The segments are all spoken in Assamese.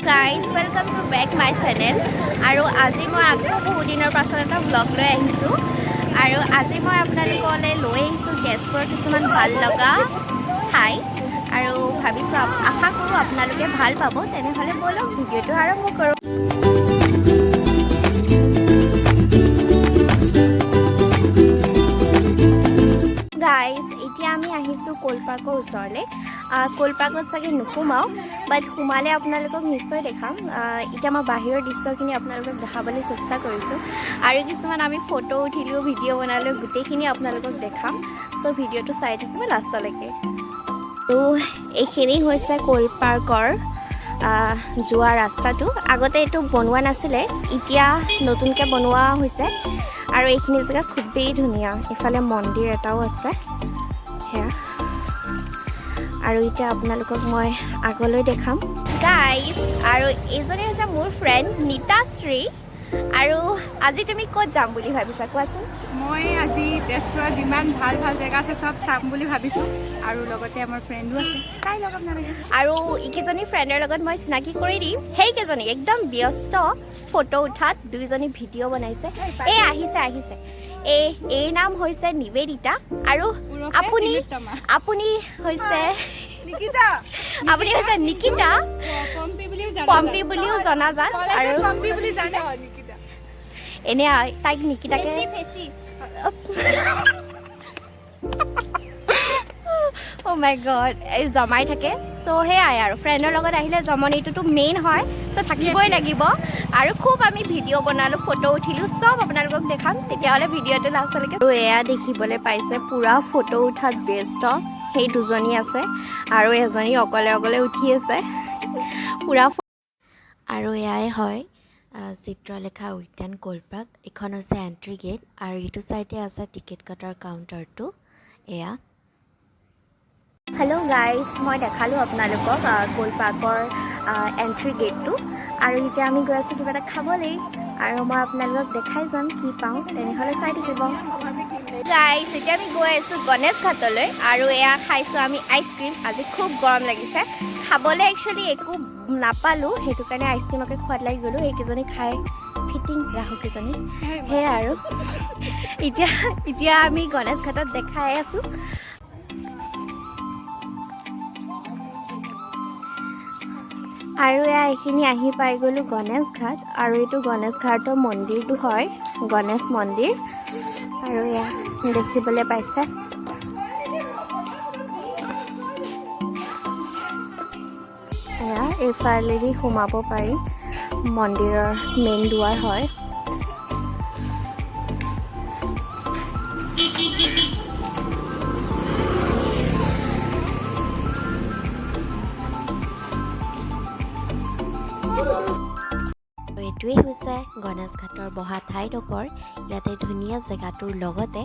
Guys, welcome to back my channel. আৰু আজি মই আকৌ বহুত দিনৰ পাছত এটা ব্লগ লৈ আহিছোঁ আৰু আজি মই আপোনালোকলৈ লৈ আহিছোঁ তেজপুৰৰ কিছুমান ভাল লগা ঠাই আৰু ভাবিছোঁ আশা কৰোঁ আপোনালোকে ভাল পাব। তেনেহ'লে ব'লক ভিডিঅ'টো আৰম্ভ কৰোঁ। গাইজ এতিয়া আমি আহিছোঁ কলপাৰ্কৰ ওচৰলৈ। কলপাৰ্কত চাগে নোসোমাওঁ, বাট সোমালে আপোনালোকক নিশ্চয় দেখাম। এতিয়া মই বাহিৰৰ দৃশ্যখিনি আপোনালোকক দেখাবলৈ চেষ্টা কৰিছোঁ আৰু কিছুমান আমি ফটো উঠিলোঁ, ভিডিঅ' বনালোঁ, গোটেইখিনি আপোনালোকক দেখাম। চ' ভিডিঅ'টো চাই থাকিব লাষ্টলৈকে। তো এইখিনি হৈছে কলপাৰ্কৰ যোৱা ৰাস্তাটো। আগতে এইটো বনোৱা নাছিলে, এতিয়া নতুনকৈ বনোৱা হৈছে আৰু এইখিনি জেগা খুবেই ধুনীয়া। ইফালে মন্দিৰ এটাও আছে সেয়া, আৰু এতিয়া আপোনালোকক মই আগলৈ দেখাম গাইজ। আৰু এইজনী হৈছে মোৰ ফ্ৰেণ্ড নীতাশ্ৰী। আৰু আজি তুমি ক'ত যাম বুলি ভাবিছা কোৱাচোন? মই আজি তেজপুৰত যিমান ভাল ভাল জেগা আছে চব চাম বুলি ভাবিছোঁ আৰু লগতে আমাৰ ফ্ৰেণ্ডো আছে, চাই লওক আপোনালোকে। আৰু ইকেইজনী ফ্ৰেণ্ডৰ লগত মই চিনাকি কৰি দিম। সেইকেইজনী একদম ব্যস্ত ফটো উঠাত, দুইজনী ভিডিঅ' বনাইছে। এই আহিছে এই নাম হৈছে নিবেদিতা আৰু আপুনি হৈছে নিকিতা, পম্পী বুলিও জনাজাত। আৰু এনে তাইক নিকিতাকে অ' মাই গড এই জমাই থাকে। চ' সেয়াই আৰু ফ্ৰেণ্ডৰ লগত আহিলে জমনিটোতো মেইন হয়, চ' থাকিবই লাগিব। আৰু খুব আমি ভিডিঅ' বনালোঁ, ফটো উঠিলোঁ, চব আপোনালোকক দেখাম। তেতিয়াহ'লে ভিডিঅ'টো লাষ্টলৈকে। আৰু এয়া দেখিবলৈ পাইছে পূৰা ফটো উঠাত ব্যস্ত সেই দুজনী আছে আৰু এজনী অকলে অকলে উঠি আছে পূৰা। আৰু এয়াই হয় চিত্ৰলেখা উদ্যান কলপাৰ্ক। এইখন হৈছে এণ্ট্ৰি গেট আৰু ইটো চাইডে আছে টিকেট কটাৰ কাউণ্টাৰটো। এয়া হেল্ল' গাইজ, মই দেখালোঁ আপোনালোকক কলপাৰ্কৰ এণ্ট্ৰি গেটটো। আৰু এতিয়া আমি গৈ আছোঁ কিবা এটা খাবলৈ, আৰু মই আপোনালোকক দেখাই যাম কি পাওঁ। তেনেহ'লে চাই থাকিব গাইজ। এতিয়া আমি গৈ আছোঁ গণেশ ঘাটলৈ আৰু এয়া খাইছোঁ আমি আইচক্ৰীম। আজি খুব গৰম লাগিছে, খাবলৈ একচুৱেলি একো নাপালোঁ, সেইটো কাৰণে আইচক্ৰীমকে খোৱাদ লাগি গ'লোঁ। এইকেইজনী খাই ফিটিং ৰাহুকেইজনী সেয়াই। আৰু এতিয়া আমি গণেশ ঘাটত দেখাই আছোঁ। আৰু এইখিনি আহি পাই গ'লোঁ গণেশ ঘাট, আৰু এইটো গণেশ ঘাটৰ মন্দিৰটো হয়, গণেশ মন্দিৰ। আৰু এয়া দেখিবলৈ পাইছে এয়া এইফালেদি সোমাব পাৰি, মন্দিৰৰ মেইন দুৱাৰ হয়। আৰু এইটোৱেই হৈছে গণেশ ঘাটৰ বহা ঠাইডোখৰ। ইয়াতে ধুনীয়া জেগাটোৰ লগতে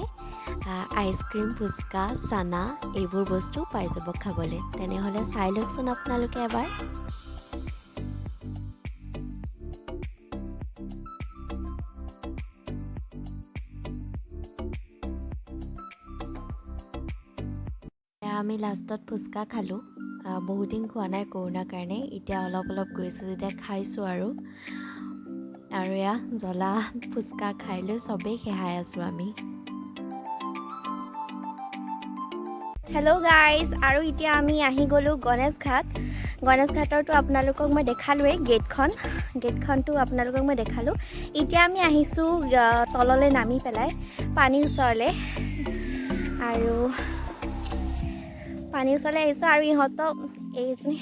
আইচক্ৰীম, ফুচকা, চানা এইবোৰ বস্তু পাই যাব খাবলৈ। তেনেহ'লে চাই লওকচোন আপোনালোকে এবাৰ। আমি লাষ্টত ফুচকা খালোঁ। বহুদিন খোৱা নাই কৰোণাৰ কাৰণে, এতিয়া অলপ গৈছোঁ যেতিয়া খাইছোঁ। আৰু এয়া জ্বলা ফুচকা খাই লৈ চবেই খেহাই আছোঁ আমি। হেল্ল' গাইজ, আৰু এতিয়া আমি আহি গ'লোঁ গণেশ ঘাট। গণেশ ঘাটৰটো আপোনালোকক মই দেখালোৱেই, গেটখনটো আপোনালোকক মই দেখালোঁ। এতিয়া আমি আহিছোঁ তললৈ নামি পেলাই পানীৰ ওচৰলৈ, আৰু পানীৰ ওচৰলৈ আহিছোঁ। আৰু ইহঁতক এইজনী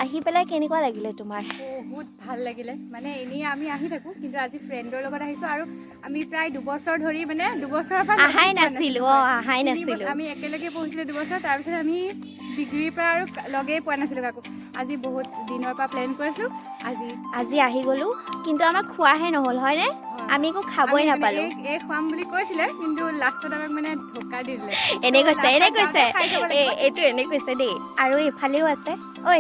আহি পেলাই কেনেকুৱা লাগিলে তোমাৰ? বহুত ভাল লাগিলে। মানে এনেই আমি আহি থাকোঁ, কিন্তু আজি ফ্ৰেণ্ডৰ লগত আহিছোঁ। আৰু আমি প্ৰায় দুবছৰ ধৰি, মানে দুবছৰৰ পৰা আহাই নাছিলোঁ। আমি একেলগে পঢ়িছিলোঁ দুবছৰ, তাৰপিছত আমি ডিগ্ৰীৰ পৰা আৰু লগেই পোৱা নাছিলোঁ কাকো। আজি বহুত দিনৰ পৰা প্লেন কৰিছোঁ, আজি আহি গ'লোঁ, কিন্তু আমাক খোৱাহে নহ'ল হয়নে? আমি একো খাবই নাপালোঁ। এই খুৱাম বুলি কৈছিলে, কিন্তু লাষ্টত আমাক মানে ধোকা দি দিলে। এনে কৈছে এইটো এনে কৈছে দেই। আৰু এইফালেও আছে, ঐ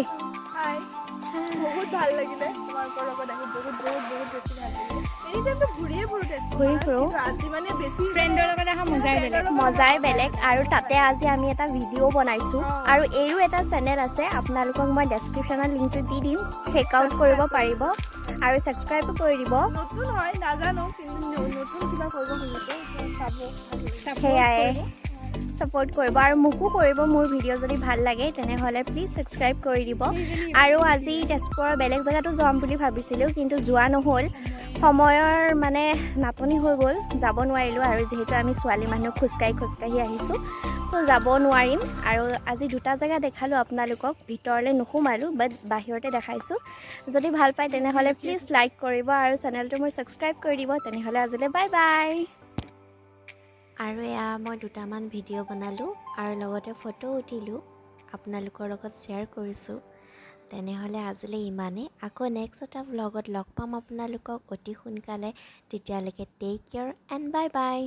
বহুত বহুত ভাল লাগিলে তোমালোকৰ লগত আহি বহুত বহুত বহুত বেছি ভাল লাগিলে এনি টাইমটো ঘূৰিয়ে ফুৰো ঘূৰি ফুৰো। কিন্তু আজি মানে বেছি ফ্ৰেণ্ডৰ লগত অহা মজাই বেলেগ মজাই বেলেগ আৰু তাতে আজি আমি এটা ভিডিঅ' বনাইছোঁ আৰু এইৰো এটা চেনেল আছে আপোনালোকক মই ডেছক্ৰিপশ্যনত লিংকটো দি দিম চেক আউট কৰিব পাৰিব আৰু ছাবস্ক্ৰাইবো কৰি দিব নতুন হয় নাজানো কিন্তু নতুন কিবা কৰিব খুজিছে চাব সেয়াই ছাপোৰ্ট কৰিব আৰু মোকো কৰিব মোৰ ভিডিঅ' যদি ভাল লাগে তেনেহ'লে প্লিজ ছাবস্ক্ৰাইব কৰি দিব আৰু আজি তেজপুৰৰ বেলেগ জেগাতো যাম বুলি ভাবিছিলোঁ কিন্তু যোৱা নহ'ল সময়ৰ মানে নাটনি হৈ গ'ল যাব নোৱাৰিলোঁ আৰু যিহেতু আমি ছোৱালী মানুহ খোজকাঢ়ি আহিছোঁ চ' যাব নোৱাৰিম আৰু আজি দুটা জেগা দেখালোঁ আপোনালোকক ভিতৰলৈ নোসোমালোঁ বাট বাহিৰতে দেখাইছোঁ যদি ভাল পায় তেনেহ'লে প্লিজ লাইক কৰিব আৰু চেনেলটো মোৰ ছাবস্ক্ৰাইব কৰি দিব তেনেহ'লে আজিলৈ বাই বাই আৰু এয়া মই দুটামান ভিডিঅ' বনালোঁ আৰু লগতে ফটো উঠিলোঁ আপোনালোকৰ লগত শ্বেয়াৰ কৰিছোঁ তেনেহ'লে আজিলৈ ইমানেই আকৌ নেক্সট এটা ভ্লগত লগ পাম আপোনালোকক অতি সোনকালে তেতিয়ালৈকে take care and bye by